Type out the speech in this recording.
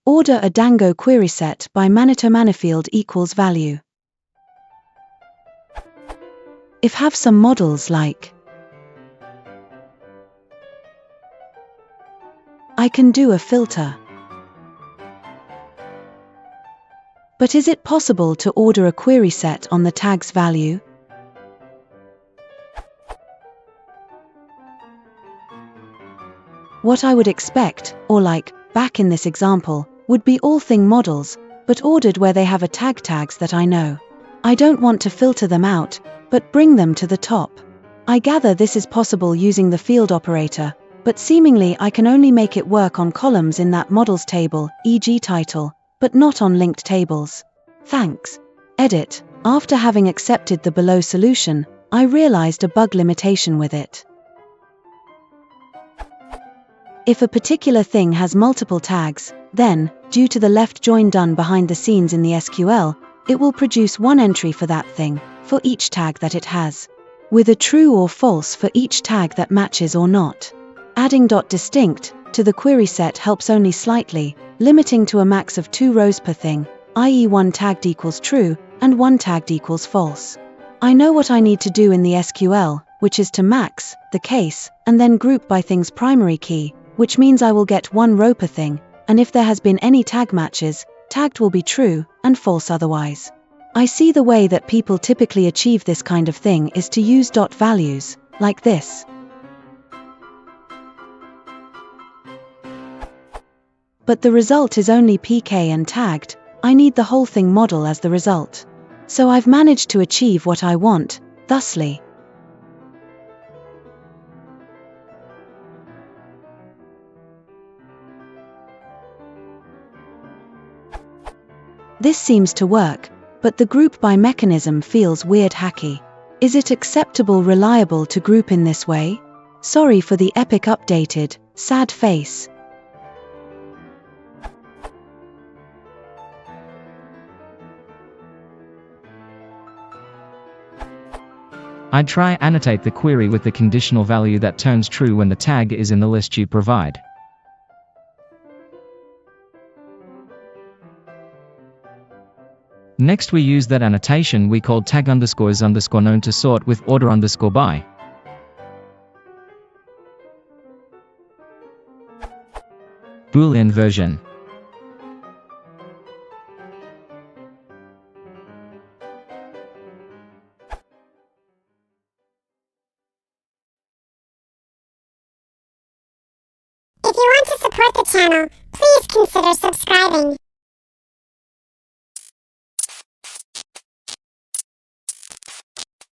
Order a Django Queryset by ManyToManyField equals value. If have some models like I can do a filter. But is it possible to order a query set on the tag's value? What I would expect, or like, back in this example, would be all thing models, but ordered where they have a tags that I know. I don't want to filter them out, but bring them to the top. I gather this is possible using the field operator, but seemingly I can only make it work on columns in that models table, e.g. title, but not on linked tables. Thanks. Edit. After having accepted the below solution, I realized a bug limitation with it. If a particular thing has multiple tags, then, due to the left join done behind the scenes in the SQL, it will produce one entry for that thing, for each tag that it has, with a true or false for each tag that matches or not. Adding .distinct to the query set helps only slightly, limiting to a max of 2 rows per thing, i.e. one tagged equals true, and one tagged equals false. I know what I need to do in the SQL, which is to max the case, and then group by thing's primary key, which means I will get 1 row per thing, and if there has been any tag matches, tagged will be true, and false otherwise. I see the way that people typically achieve this kind of thing is to use .values, like this. But the result is only pk and tagged, I need the whole thing model as the result. So I've managed to achieve what I want, thusly. This seems to work, but the group by mechanism feels weird hacky. Is it acceptable reliable to group in this way? Sorry for the epic updated, sad face. I'd try annotate the query with the conditional value that turns true when the tag is in the list you provide. Next we use that annotation we called tag underscore known to sort with order underscore by. Boolean version. If you want to support the channel, please consider subscribing.